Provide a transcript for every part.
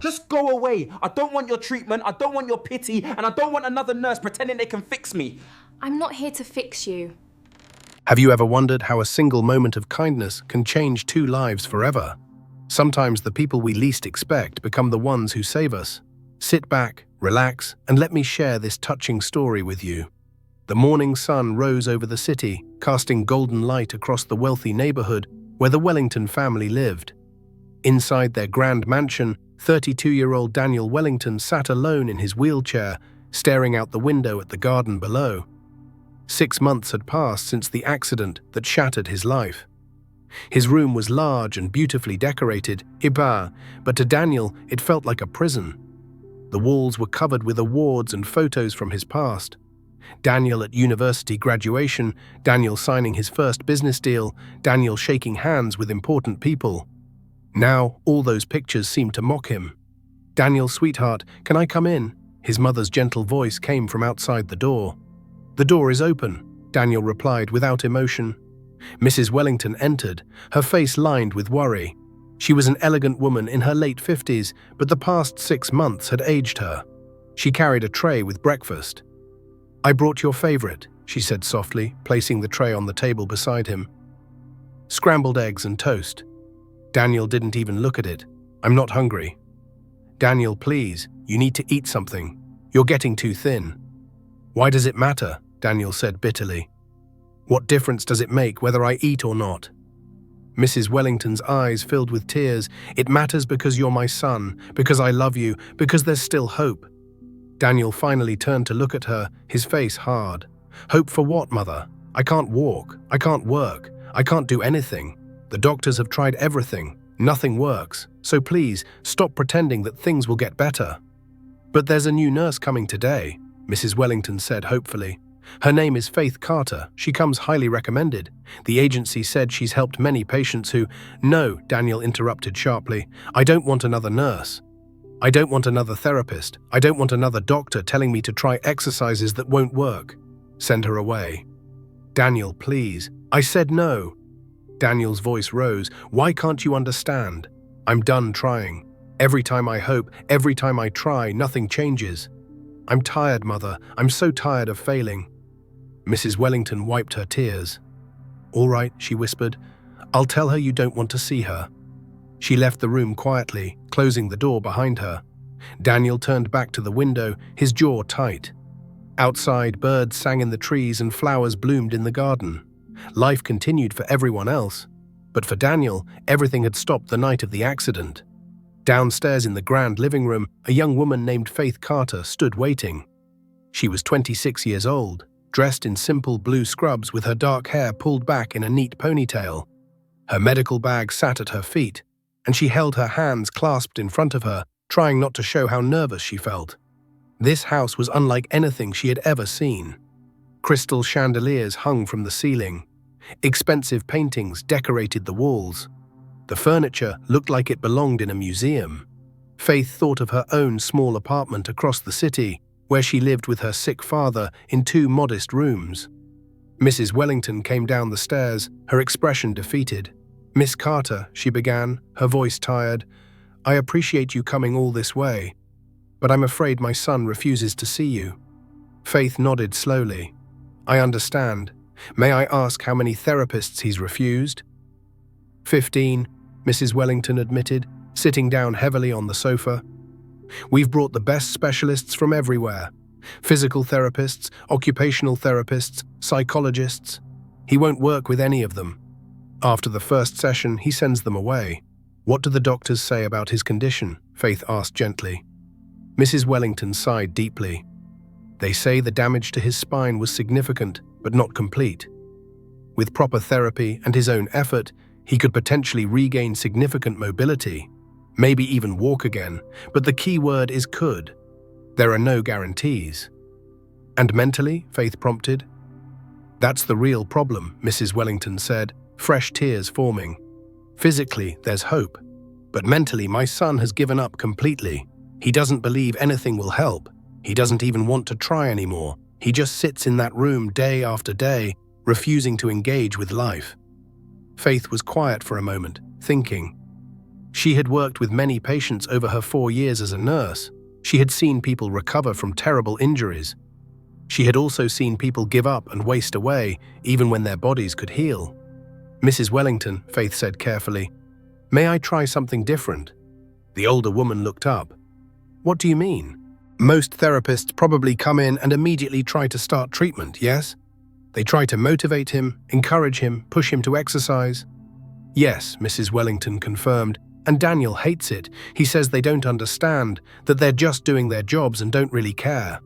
Just go away. I don't want your treatment, I don't want your pity, and I don't want another nurse pretending they can fix me. I'm not here to fix you. Have you ever wondered how a single moment of kindness can change two lives forever? Sometimes the people we least expect become the ones who save us. Sit back, relax, and let me share this touching story with you. The morning sun rose over the city, casting golden light across the wealthy neighborhood where the Wellington family lived. Inside their grand mansion, 32-year-old Daniel Wellington sat alone in his wheelchair, staring out the window at the garden below. 6 months had passed since the accident that shattered his life. His room was large and beautifully decorated, but to Daniel it felt like a prison. The walls were covered with awards and photos from his past. Daniel at university graduation, Daniel signing his first business deal, Daniel shaking hands with important people. Now, all those pictures seemed to mock him. "Daniel, sweetheart, can I come in?" His mother's gentle voice came from outside the door. "The door is open," Daniel replied without emotion. Mrs. Wellington entered, her face lined with worry. She was an elegant woman in her late 50s, but the past 6 months had aged her. She carried a tray with breakfast. "I brought your favorite," she said softly, placing the tray on the table beside him. "Scrambled eggs and toast." Daniel didn't even look at it. "I'm not hungry." "Daniel, please, you need to eat something. You're getting too thin." "Why does it matter?" Daniel said bitterly. "What difference does it make whether I eat or not?" Mrs. Wellington's eyes filled with tears. "It matters because you're my son, because I love you, because there's still hope." Daniel finally turned to look at her, his face hard. "Hope for what, Mother? I can't walk, I can't work, I can't do anything. The doctors have tried everything. Nothing works. So please, stop pretending that things will get better." "But there's a new nurse coming today," Mrs. Wellington said hopefully. "Her name is Faith Carter. She comes highly recommended. The agency said she's helped many patients who—" "No," Daniel interrupted sharply. "I don't want another nurse. I don't want another therapist. I don't want another doctor telling me to try exercises that won't work. Send her away." "Daniel, please." "I said no." Daniel's voice rose. "Why can't you understand? I'm done trying. Every time I hope, every time I try, nothing changes. I'm tired, Mother. I'm so tired of failing." Mrs. Wellington wiped her tears. "All right," she whispered. "I'll tell her you don't want to see her." She left the room quietly, closing the door behind her. Daniel turned back to the window, his jaw tight. Outside, birds sang in the trees and flowers bloomed in the garden. Life continued for everyone else, but for Daniel, everything had stopped the night of the accident. Downstairs in the grand living room, a young woman named Faith Carter stood waiting. She was 26 years old, dressed in simple blue scrubs with her dark hair pulled back in a neat ponytail. Her medical bag sat at her feet, and she held her hands clasped in front of her, trying not to show how nervous she felt. This house was unlike anything she had ever seen. Crystal chandeliers hung from the ceiling. Expensive paintings decorated the walls. The furniture looked like it belonged in a museum. Faith thought of her own small apartment across the city, where she lived with her sick father in 2 modest rooms. Mrs. Wellington came down the stairs, her expression defeated. "Miss Carter," she began, her voice tired, "I appreciate you coming all this way, but I'm afraid my son refuses to see you." Faith nodded slowly. "I understand. May I ask how many therapists he's refused?" 15, Mrs. Wellington admitted, sitting down heavily on the sofa. "We've brought the best specialists from everywhere. Physical therapists, occupational therapists, psychologists. He won't work with any of them. After the first session, he sends them away." "What do the doctors say about his condition?" Faith asked gently. Mrs. Wellington sighed deeply. "They say the damage to his spine was significant, but not complete. With proper therapy and his own effort, he could potentially regain significant mobility, maybe even walk again, but the key word is could. There are no guarantees." "And mentally?" Faith prompted. "That's the real problem," Mrs. Wellington said, fresh tears forming. "Physically, there's hope, but mentally my son has given up completely. He doesn't believe anything will help. He doesn't even want to try anymore. He just sits in that room day after day, refusing to engage with life." Faith was quiet for a moment, thinking. She had worked with many patients over her 4 years as a nurse. She had seen people recover from terrible injuries. She had also seen people give up and waste away, even when their bodies could heal. "Mrs. Wellington," Faith said carefully, "may I try something different?" The older woman looked up. "What do you mean?" "Most therapists probably come in and immediately try to start treatment, yes? They try to motivate him, encourage him, push him to exercise." "Yes," Mrs. Wellington confirmed, "and Daniel hates it. He says they don't understand, that they're just doing their jobs and don't really care."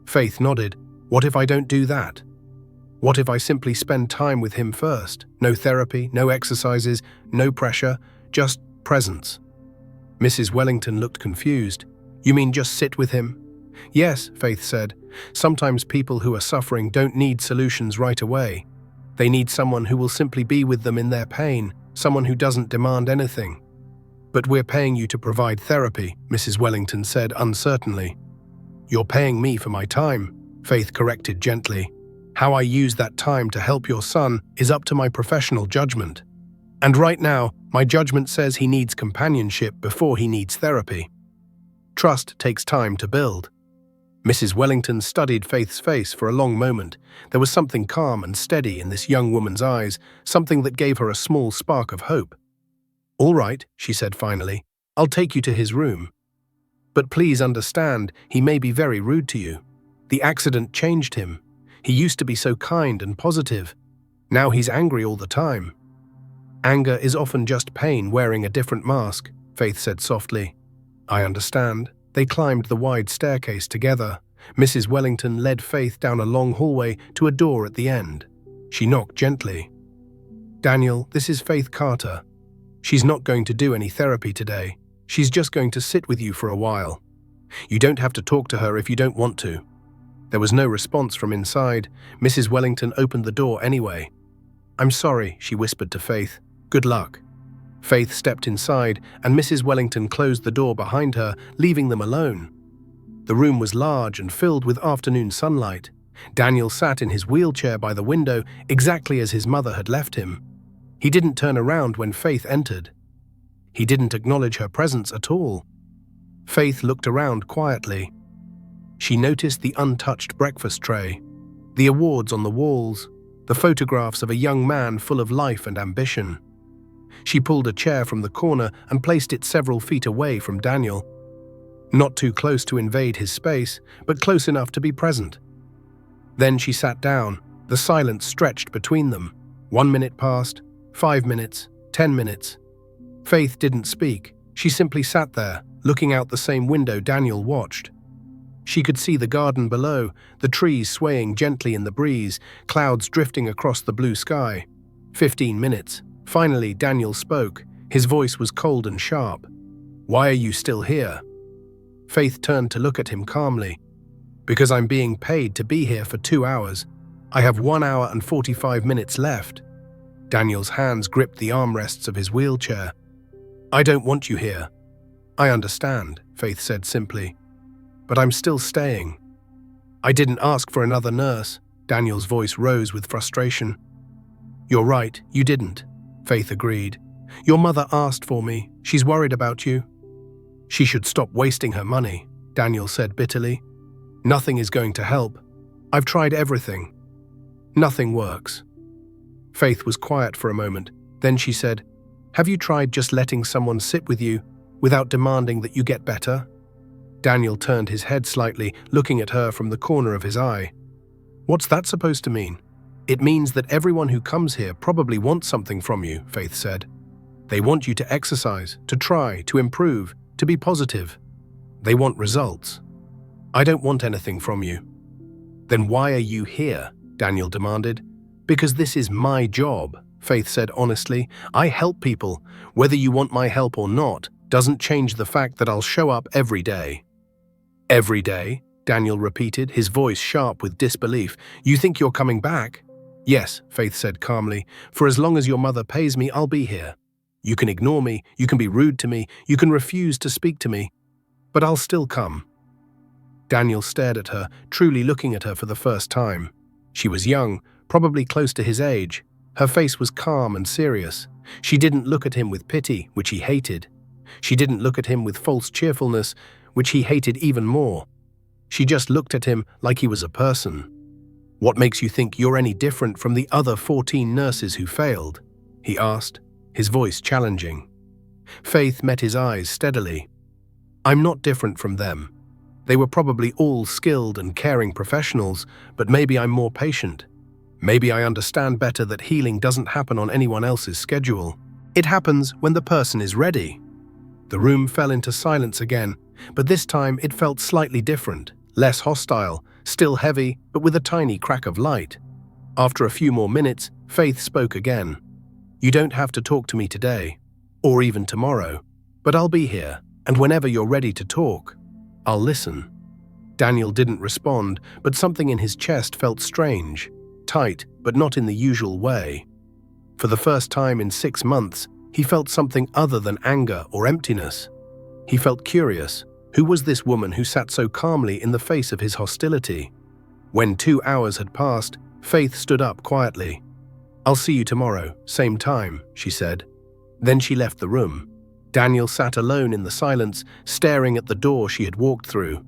Faith nodded. "What if I don't do that? What if I simply spend time with him first? No therapy, no exercises, no pressure, just presence." Mrs. Wellington looked confused. "You mean just sit with him?" "Yes," Faith said. "Sometimes people who are suffering don't need solutions right away. They need someone who will simply be with them in their pain, someone who doesn't demand anything." "But we're paying you to provide therapy," Mrs. Wellington said uncertainly. "You're paying me for my time," Faith corrected gently. "How I use that time to help your son is up to my professional judgment. And right now, my judgment says he needs companionship before he needs therapy. Trust takes time to build." Mrs. Wellington studied Faith's face for a long moment. There was something calm and steady in this young woman's eyes, something that gave her a small spark of hope. "All right," she said finally, "I'll take you to his room. But please understand, he may be very rude to you. The accident changed him. He used to be so kind and positive. Now he's angry all the time." "Anger is often just pain wearing a different mask," Faith said softly. "I understand." They climbed the wide staircase together. Mrs. Wellington led Faith down a long hallway to a door at the end. She knocked gently. "Daniel, this is Faith Carter. She's not going to do any therapy today. She's just going to sit with you for a while. You don't have to talk to her if you don't want to." There was no response from inside. Mrs. Wellington opened the door anyway. "I'm sorry," she whispered to Faith. "Good luck." Faith stepped inside, and Mrs. Wellington closed the door behind her, leaving them alone. The room was large and filled with afternoon sunlight. Daniel sat in his wheelchair by the window, exactly as his mother had left him. He didn't turn around when Faith entered. He didn't acknowledge her presence at all. Faith looked around quietly. She noticed the untouched breakfast tray, the awards on the walls, the photographs of a young man full of life and ambition. She pulled a chair from the corner and placed it several feet away from Daniel. Not too close to invade his space, but close enough to be present. Then she sat down. The silence stretched between them. 1 minute passed, 5 minutes, 10 minutes. Faith didn't speak. She simply sat there, looking out the same window Daniel watched. She could see the garden below, the trees swaying gently in the breeze, clouds drifting across the blue sky. 15 minutes. Finally, Daniel spoke. His voice was cold and sharp. "Why are you still here?" Faith turned to look at him calmly. "Because I'm being paid to be here for 2 hours. I have 1 hour and 45 minutes left." Daniel's hands gripped the armrests of his wheelchair. "I don't want you here." "I understand," Faith said simply. "But I'm still staying." "I didn't ask for another nurse." Daniel's voice rose with frustration. "You're right, you didn't," Faith agreed. "Your mother asked for me. She's worried about you." "She should stop wasting her money," Daniel said bitterly. "Nothing is going to help. I've tried everything. Nothing works." Faith was quiet for a moment. Then she said, "Have you tried just letting someone sit with you without demanding that you get better?" Daniel turned his head slightly, looking at her from the corner of his eye. "What's that supposed to mean?" "It means that everyone who comes here probably wants something from you," Faith said. "They want you to exercise, to try, to improve, to be positive. They want results. I don't want anything from you." "Then why are you here?" Daniel demanded. "Because this is my job," Faith said honestly. "I help people. Whether you want my help or not doesn't change the fact that I'll show up every day." "Every day?" Daniel repeated, his voice sharp with disbelief. "You think you're coming back?" "Yes," Faith said calmly. "For as long as your mother pays me, I'll be here. You can ignore me, you can be rude to me, you can refuse to speak to me, but I'll still come." Daniel stared at her, truly looking at her for the first time. She was young, probably close to his age. Her face was calm and serious. She didn't look at him with pity, which he hated. She didn't look at him with false cheerfulness, which he hated even more. She just looked at him like he was a person. "What makes you think you're any different from the other 14 nurses who failed?" he asked, his voice challenging. Faith met his eyes steadily. "I'm not different from them. They were probably all skilled and caring professionals, but maybe I'm more patient. Maybe I understand better that healing doesn't happen on anyone else's schedule. It happens when the person is ready." The room fell into silence again, but this time it felt slightly different, less hostile, still heavy, but with a tiny crack of light. After a few more minutes, Faith spoke again. "You don't have to talk to me today, or even tomorrow, but I'll be here, and whenever you're ready to talk, I'll listen." Daniel didn't respond, but something in his chest felt strange, tight, but not in the usual way. For the first time in 6 months, he felt something other than anger or emptiness. He felt curious. Who was this woman who sat so calmly in the face of his hostility? When 2 hours had passed, Faith stood up quietly. "I'll see you tomorrow, same time," she said. Then she left the room. Daniel sat alone in the silence, staring at the door she had walked through.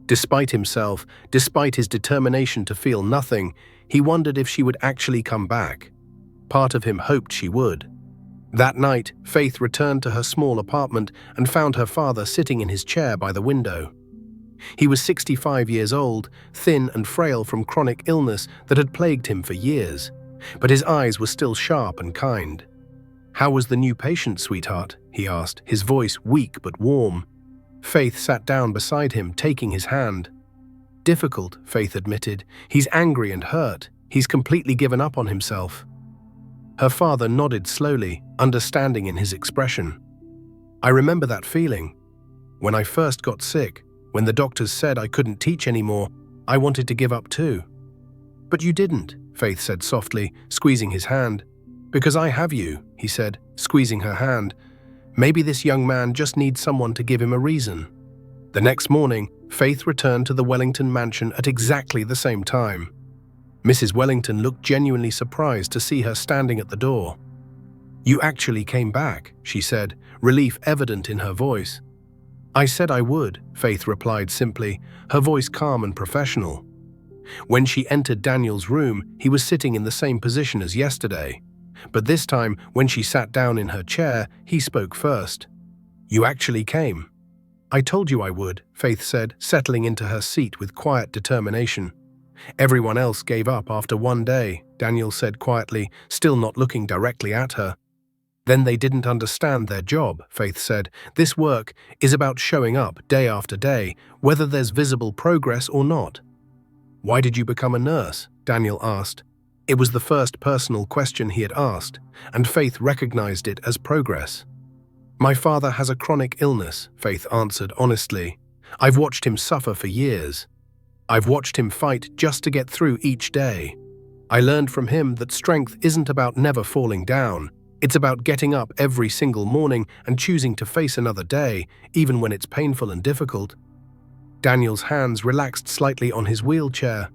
Despite himself, despite his determination to feel nothing, he wondered if she would actually come back. Part of him hoped she would. That night, Faith returned to her small apartment and found her father sitting in his chair by the window. He was 65 years old, thin and frail from chronic illness that had plagued him for years, but his eyes were still sharp and kind. "How was the new patient, sweetheart?" he asked, his voice weak but warm. Faith sat down beside him, taking his hand. "Difficult," Faith admitted. "He's angry and hurt. He's completely given up on himself." Her father nodded slowly, understanding in his expression. "I remember that feeling. When I first got sick, when the doctors said I couldn't teach anymore, I wanted to give up too." "But you didn't," Faith said softly, squeezing his hand. "Because I have you," he said, squeezing her hand. "Maybe this young man just needs someone to give him a reason." The next morning, Faith returned to the Wellington mansion at exactly the same time. Mrs. Wellington looked genuinely surprised to see her standing at the door. "You actually came back," she said, relief evident in her voice. "I said I would," Faith replied simply, her voice calm and professional. When she entered Daniel's room, he was sitting in the same position as yesterday. But this time, when she sat down in her chair, he spoke first. "You actually came." "I told you I would," Faith said, settling into her seat with quiet determination. "Everyone else gave up after 1 day," Daniel said quietly, still not looking directly at her. "Then they didn't understand their job," Faith said. "This work is about showing up day after day, whether there's visible progress or not." "Why did you become a nurse?" Daniel asked. It was the first personal question he had asked, and Faith recognized it as progress. "My father has a chronic illness," Faith answered honestly. "I've watched him suffer for years. I've watched him fight just to get through each day. I learned from him that strength isn't about never falling down. It's about getting up every single morning and choosing to face another day, even when it's painful and difficult." Daniel's hands relaxed slightly on his wheelchair.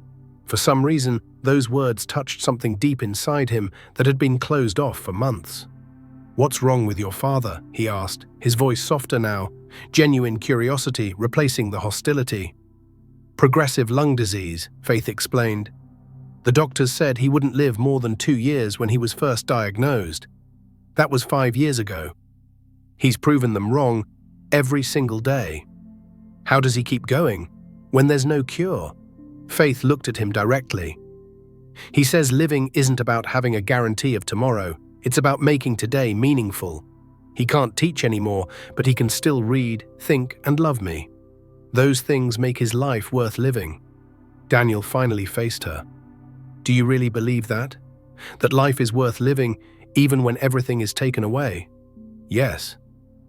For some reason, those words touched something deep inside him that had been closed off for months. "What's wrong with your father?" he asked, his voice softer now, genuine curiosity replacing the hostility. "Progressive lung disease," Faith explained. "The doctors said he wouldn't live more than 2 years when he was first diagnosed. That was 5 years ago. He's proven them wrong every single day. How does he keep going when there's no cure?" Faith looked at him directly. "He says living isn't about having a guarantee of tomorrow. It's about making today meaningful. He can't teach anymore, but he can still read, think, and love me. Those things make his life worth living." Daniel finally faced her. "Do you really believe that? That life is worth living even when everything is taken away?" "Yes.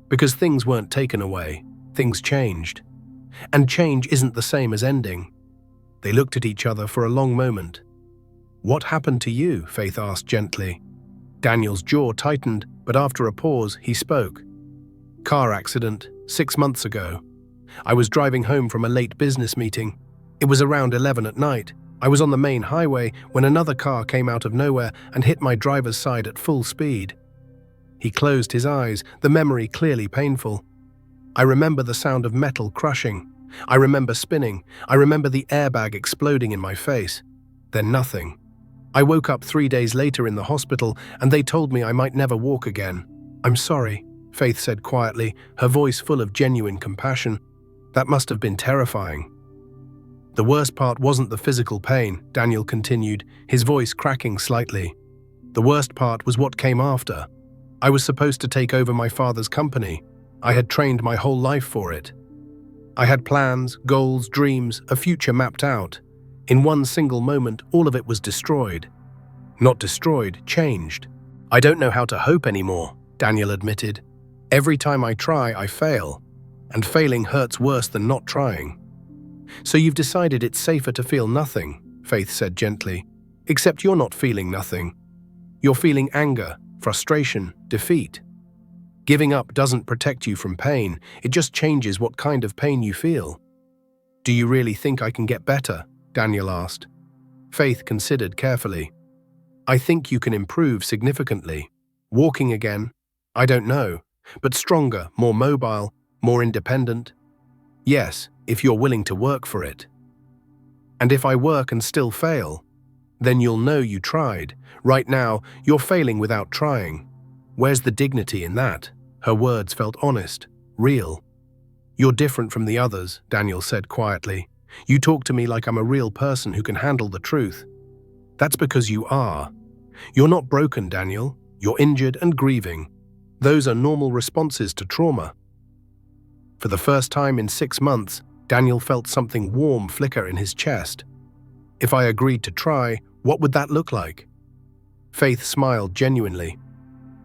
Because things weren't taken away. Things changed. And change isn't the same as ending." They looked at each other for a long moment. "What happened to you?" Faith asked gently. Daniel's jaw tightened, but after a pause, he spoke. "Car accident, 6 months ago. I was driving home from a late business meeting. It was around 11 at night. I was on the main highway when another car came out of nowhere and hit my driver's side at full speed. He closed his eyes, the memory clearly painful. I remember the sound of metal crushing. I remember spinning. I remember the airbag exploding in my face. Then nothing. I woke up 3 days later in the hospital and they told me I might never walk again. "I'm sorry," Faith said quietly, her voice full of genuine compassion. "That must have been terrifying." "The worst part wasn't the physical pain," Daniel continued, his voice cracking slightly. "The worst part was what came after. I was supposed to take over my father's company. I had trained my whole life for it. I had plans, goals, dreams, a future mapped out. In one single moment, all of it was destroyed. Not destroyed, changed. I don't know how to hope anymore," Daniel admitted. "Every time I try, I fail. And failing hurts worse than not trying." "So you've decided it's safer to feel nothing," Faith said gently. "Except you're not feeling nothing. You're feeling anger, frustration, defeat. Giving up doesn't protect you from pain, it just changes what kind of pain you feel." "Do you really think I can get better?" Daniel asked. Faith considered carefully. "I think you can improve significantly. Walking again? I don't know. But stronger, more mobile, more independent? Yes, if you're willing to work for it. And if I work and still fail, then you'll know you tried. Right now, you're failing without trying. Where's the dignity in that?" Her words felt honest, real. "You're different from the others," Daniel said quietly. "You talk to me like I'm a real person who can handle the truth." "That's because you are. You're not broken, Daniel. You're injured and grieving. Those are normal responses to trauma." For the first time in 6 months, Daniel felt something warm flicker in his chest. "If I agreed to try, what would that look like?" Faith smiled genuinely.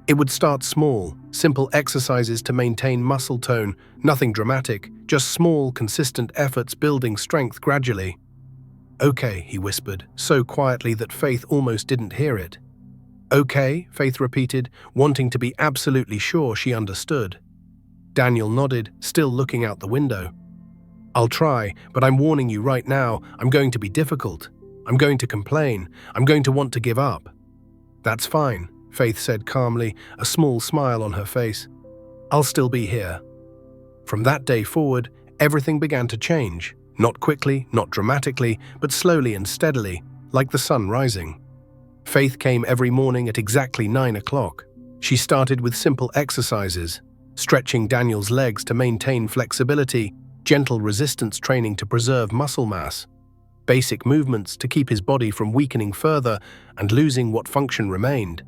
"It would start small, simple exercises to maintain muscle tone, nothing dramatic, just small, consistent efforts building strength gradually." "Okay," he whispered, so quietly that Faith almost didn't hear it. "Okay," Faith repeated, wanting to be absolutely sure she understood. Daniel nodded, still looking out the window. "I'll try, but I'm warning you right now, I'm going to be difficult. I'm going to complain. I'm going to want to give up." "That's fine," Faith said calmly, a small smile on her face. "I'll still be here." From that day forward, everything began to change. Not quickly, not dramatically, but slowly and steadily, like the sun rising. Faith came every morning at exactly 9 o'clock. She started with simple exercises, stretching Daniel's legs to maintain flexibility, gentle resistance training to preserve muscle mass, basic movements to keep his body from weakening further and losing what function remained.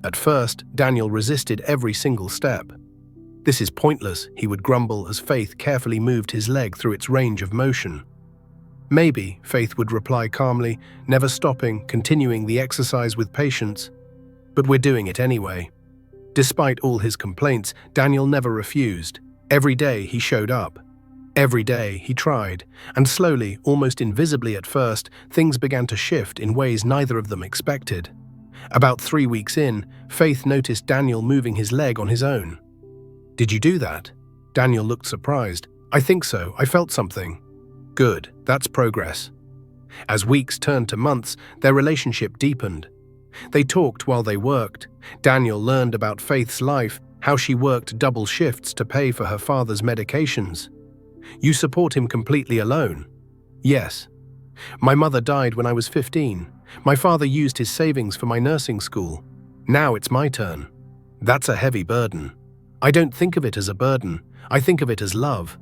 At first, Daniel resisted every single step. "This is pointless," he would grumble as Faith carefully moved his leg through its range of motion. "Maybe," Faith would reply calmly, never stopping, continuing the exercise with patience. "But we're doing it anyway." Despite all his complaints, Daniel never refused. Every day he showed up. Every day he tried, and slowly, almost invisibly at first, things began to shift in ways neither of them expected. About 3 weeks in, Faith noticed Daniel moving his leg on his own. "Did you do that?" Daniel looked surprised. "I think so, I felt something." "Good, that's progress." As weeks turned to months, their relationship deepened. They talked while they worked. Daniel learned about Faith's life, how she worked double shifts to pay for her father's medications. "You support him completely alone?" "Yes. My mother died when I was 15. My father used his savings for my nursing school. Now it's my turn." "That's a heavy burden." "I don't think of it as a burden. I think of it as love.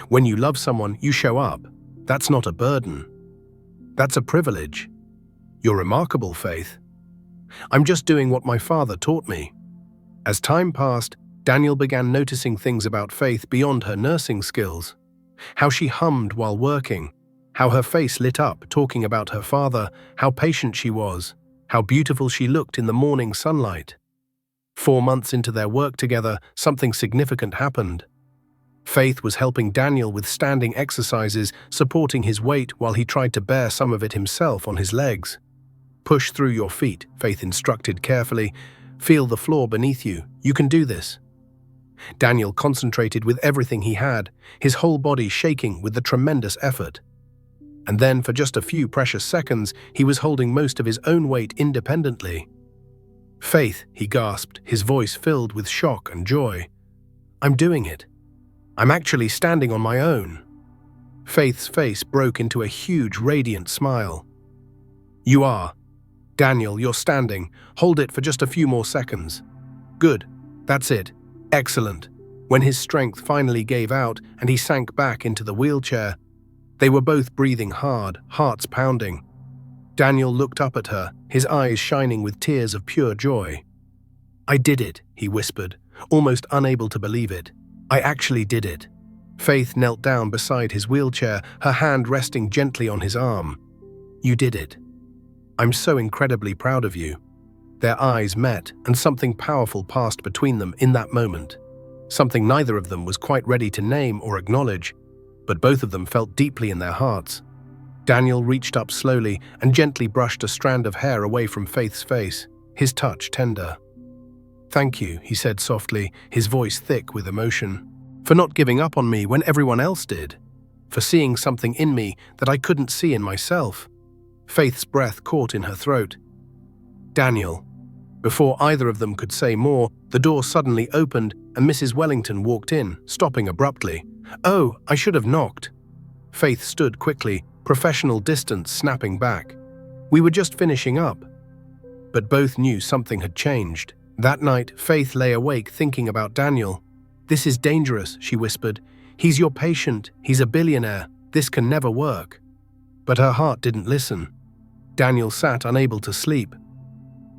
When you love someone, you show up. That's not a burden. That's a privilege." "You're remarkable, Faith." "I'm just doing what my father taught me." As time passed, Daniel began noticing things about Faith beyond her nursing skills. How she hummed while working, how her face lit up talking about her father, how patient she was, how beautiful she looked in the morning sunlight. 4 months into their work together, something significant happened. Faith was helping Daniel with standing exercises, supporting his weight while he tried to bear some of it himself on his legs. "Push through your feet," Faith instructed carefully. "Feel the floor beneath you. You can do this." Daniel concentrated with everything he had, his whole body shaking with the tremendous effort. And then, for just a few precious seconds, he was holding most of his own weight independently. Faith, he gasped, his voice filled with shock and joy. I'm doing it. I'm actually standing on my own. Faith's face broke into a huge, radiant smile. You are. Daniel, you're standing. Hold it for just a few more seconds. Good. That's it. Excellent. When his strength finally gave out and he sank back into the wheelchair, they were both breathing hard, hearts pounding. Daniel looked up at her, his eyes shining with tears of pure joy. I did it, he whispered, almost unable to believe it. I actually did it. Faith knelt down beside his wheelchair, her hand resting gently on his arm. You did it. I'm so incredibly proud of you. Their eyes met, and something powerful passed between them in that moment. Something neither of them was quite ready to name or acknowledge, but both of them felt deeply in their hearts. Daniel reached up slowly and gently brushed a strand of hair away from Faith's face, his touch tender. Thank you, he said softly, his voice thick with emotion, for not giving up on me when everyone else did, for seeing something in me that I couldn't see in myself. Faith's breath caught in her throat. Daniel. Before either of them could say more, the door suddenly opened and Mrs. Wellington walked in, stopping abruptly. Oh, I should have knocked. Faith stood quickly, professional distance snapping back. We were just finishing up. But both knew something had changed. That night, Faith lay awake thinking about Daniel. This is dangerous, she whispered. He's your patient. He's a billionaire. This can never work. But her heart didn't listen. Daniel sat unable to sleep.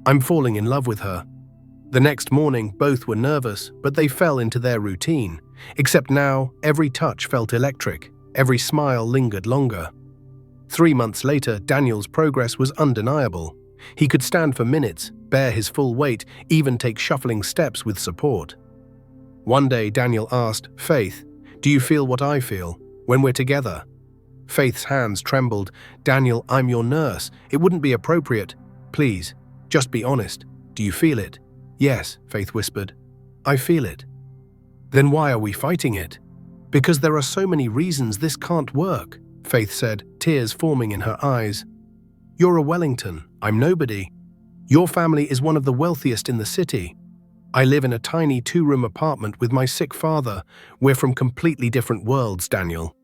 I'm falling in love with her. The next morning, both were nervous, but they fell into their routine. Except now, every touch felt electric. Every smile lingered longer. 3 months later, Daniel's progress was undeniable. He could stand for minutes, bear his full weight, even take shuffling steps with support. One day, Daniel asked, Faith, do you feel what I feel when we're together? Faith's hands trembled. Daniel, I'm your nurse. It wouldn't be appropriate. Please, just be honest. Do you feel it? Yes, Faith whispered. I feel it. Then why are we fighting it? Because there are so many reasons this can't work, Faith said, tears forming in her eyes. You're a Wellington. I'm nobody. Your family is one of the wealthiest in the city. I live in a tiny 2-room apartment with my sick father. We're from completely different worlds, Daniel.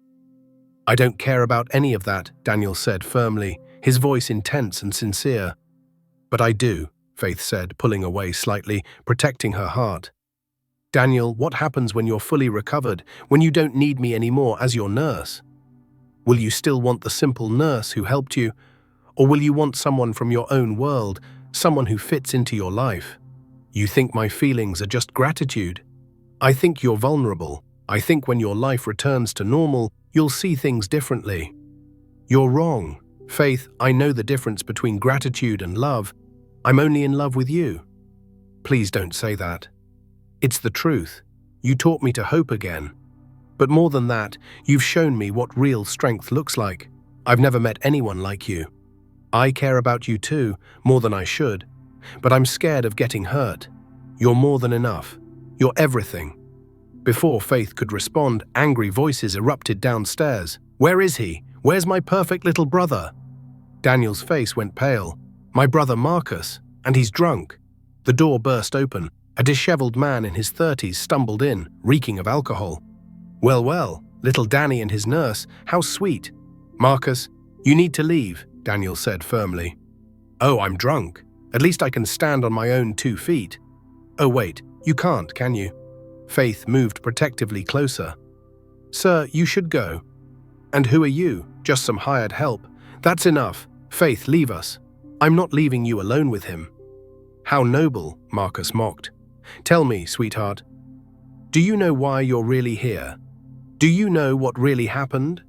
I don't care about any of that, Daniel said firmly, his voice intense and sincere. But I do, Faith said, pulling away slightly, protecting her heart. Daniel, what happens when you're fully recovered, when you don't need me anymore as your nurse? Will you still want the simple nurse who helped you? Or will you want someone from your own world, someone who fits into your life? You think my feelings are just gratitude? I think you're vulnerable. I think when your life returns to normal, you'll see things differently. You're wrong. Faith, I know the difference between gratitude and love. I'm only in love with you. Please don't say that. It's the truth. You taught me to hope again. But more than that, you've shown me what real strength looks like. I've never met anyone like you. I care about you too, more than I should. But I'm scared of getting hurt. You're more than enough. You're everything. Before Faith could respond, angry voices erupted downstairs. Where is he? Where's my perfect little brother? Daniel's face went pale. My brother Marcus, and he's drunk. The door burst open. A disheveled man in his 30s stumbled in, reeking of alcohol. Well, well, little Danny and his nurse, how sweet. Marcus, you need to leave, Daniel said firmly. Oh, I'm drunk. At least I can stand on my own 2 feet. Oh wait, you can't, can you? Faith moved protectively closer. Sir, you should go. And who are you? Just some hired help. That's enough. Faith, leave us. I'm not leaving you alone with him. How noble, Marcus mocked. Tell me, sweetheart, do you know why you're really here? Do you know what really happened?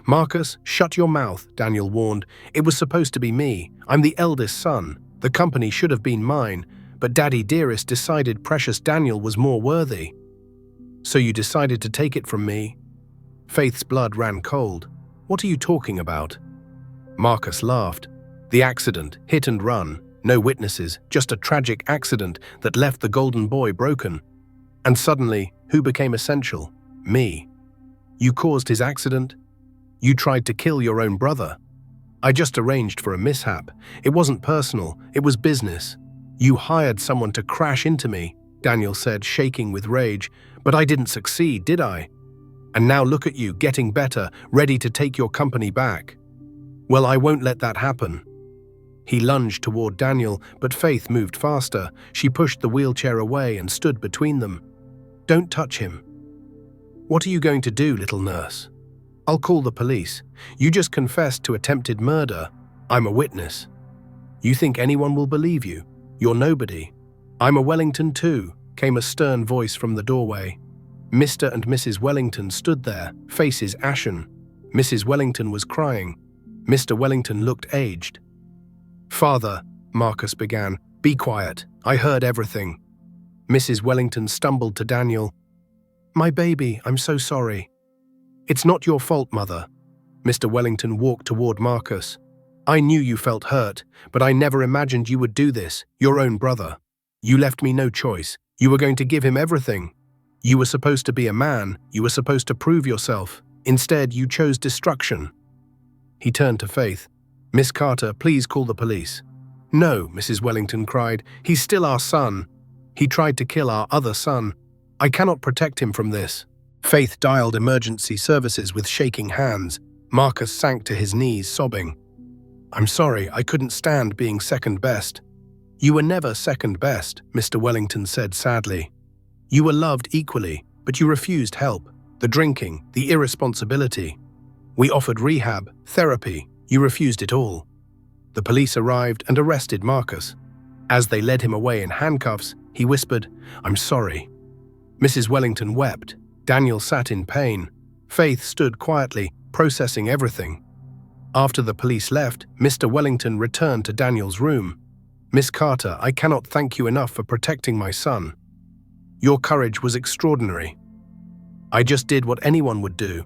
Marcus, shut your mouth, Daniel warned. It was supposed to be me. I'm the eldest son. The company should have been mine, but Daddy Dearest decided precious Daniel was more worthy. So you decided to take it from me? Faith's blood ran cold. What are you talking about? Marcus laughed. The accident, hit and run. No witnesses, just a tragic accident that left the golden boy broken. And suddenly, who became essential? Me. You caused his accident? You tried to kill your own brother. I just arranged for a mishap. It wasn't personal, it was business. You hired someone to crash into me, Daniel said, shaking with rage. But I didn't succeed, did I? And now look at you, getting better, ready to take your company back. Well, I won't let that happen. He lunged toward Daniel, but Faith moved faster. She pushed the wheelchair away and stood between them. Don't touch him. What are you going to do, little nurse? I'll call the police. You just confessed to attempted murder. I'm a witness. You think anyone will believe you? You're nobody. I'm a Wellington too, came a stern voice from the doorway. Mr. and Mrs. Wellington stood there, faces ashen. Mrs. Wellington was crying. Mr. Wellington looked aged. Father, Marcus began, be quiet. I heard everything. Mrs. Wellington stumbled to Daniel. My baby, I'm so sorry. It's not your fault, Mother. Mr. Wellington walked toward Marcus. I knew you felt hurt, but I never imagined you would do this, your own brother. You left me no choice. You were going to give him everything. You were supposed to be a man. You were supposed to prove yourself. Instead, you chose destruction. He turned to Faith. Miss Carter, please call the police. No, Mrs. Wellington cried. He's still our son. He tried to kill our other son. I cannot protect him from this. Faith dialed emergency services with shaking hands. Marcus sank to his knees, sobbing. I'm sorry, I couldn't stand being second best. You were never second best, Mr. Wellington said sadly. You were loved equally, but you refused help. The drinking, the irresponsibility. We offered rehab, therapy. You refused it all. The police arrived and arrested Marcus. As they led him away in handcuffs, he whispered, I'm sorry. Mrs. Wellington wept. Daniel sat in pain. Faith stood quietly, processing everything. After the police left, Mr. Wellington returned to Daniel's room. Miss Carter, I cannot thank you enough for protecting my son. Your courage was extraordinary. I just did what anyone would do.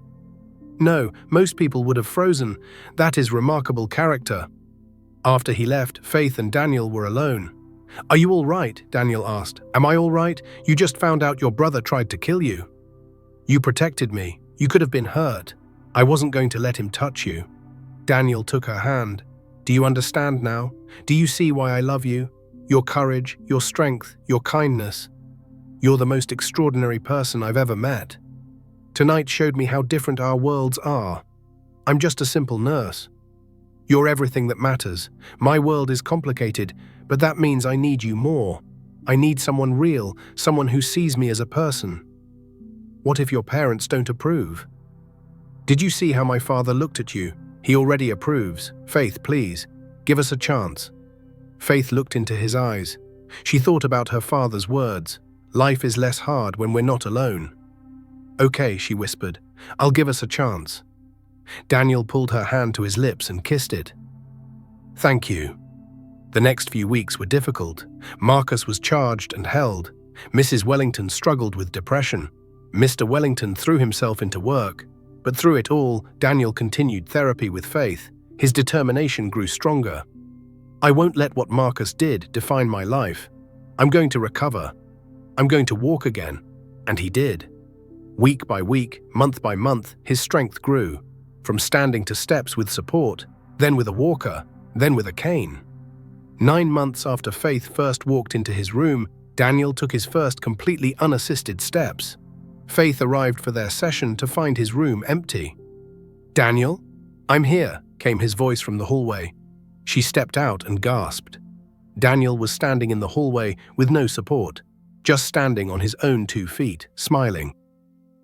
No, most people would have frozen. That is remarkable character. After he left, Faith and Daniel were alone. Are you all right? Daniel asked. Am I all right? You just found out your brother tried to kill you. You protected me. You could have been hurt. I wasn't going to let him touch you. Daniel took her hand. Do you understand now? Do you see why I love you? Your courage, your strength, your kindness. You're the most extraordinary person I've ever met. Tonight showed me how different our worlds are. I'm just a simple nurse. You're everything that matters. My world is complicated, but that means I need you more. I need someone real, someone who sees me as a person. What if your parents don't approve? Did you see how my father looked at you? He already approves. Faith, please, give us a chance. Faith looked into his eyes. She thought about her father's words. Life is less hard when we're not alone. Okay, she whispered. I'll give us a chance. Daniel pulled her hand to his lips and kissed it. Thank you. The next few weeks were difficult. Marcus was charged and held. Mrs. Wellington struggled with depression. Mr. Wellington threw himself into work. But through it all, Daniel continued therapy with Faith. His determination grew stronger. I won't let what Marcus did define my life. I'm going to recover. I'm going to walk again. And he did. Week by week, month by month, his strength grew. From standing to steps with support, then with a walker, then with a cane. 9 months after Faith first walked into his room, Daniel took his first completely unassisted steps. Faith arrived for their session to find his room empty. Daniel? I'm here, came his voice from the hallway. She stepped out and gasped. Daniel was standing in the hallway with no support, just standing on his own 2 feet, smiling.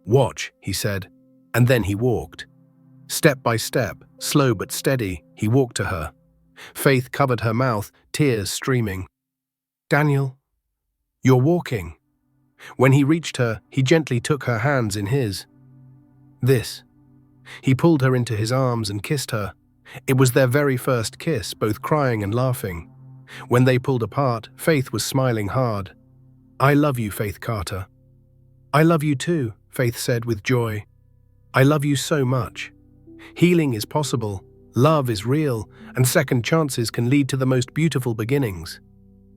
Watch, he said, and then he walked. Step by step, slow but steady, he walked to her. Faith covered her mouth, tears streaming. Daniel, you're walking. When he reached her, he gently took her hands in his. This. He pulled her into his arms and kissed her. It was their very first kiss, both crying and laughing. When they pulled apart, Faith was smiling hard. I love you, Faith Carter. I love you too, Faith said with joy. I love you so much. Healing is possible, love is real, and second chances can lead to the most beautiful beginnings.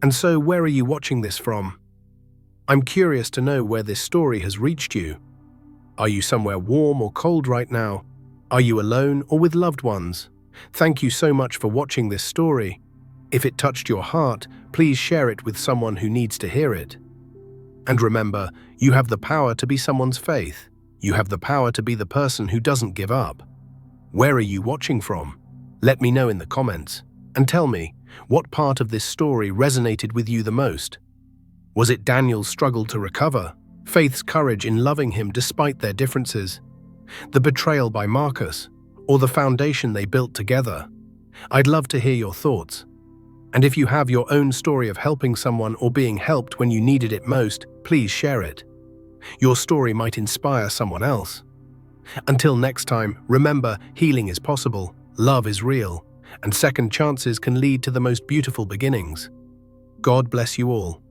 And so, where are you watching this from? I'm curious to know where this story has reached you. Are you somewhere warm or cold right now? Are you alone or with loved ones? Thank you so much for watching this story. If it touched your heart, please share it with someone who needs to hear it. And remember, you have the power to be someone's faith. You have the power to be the person who doesn't give up. Where are you watching from? Let me know in the comments. And tell me, what part of this story resonated with you the most? Was it Daniel's struggle to recover? Faith's courage in loving him despite their differences? The betrayal by Marcus? Or the foundation they built together? I'd love to hear your thoughts. And if you have your own story of helping someone or being helped when you needed it most, please share it. Your story might inspire someone else. Until next time, remember, healing is possible, love is real, and second chances can lead to the most beautiful beginnings. God bless you all.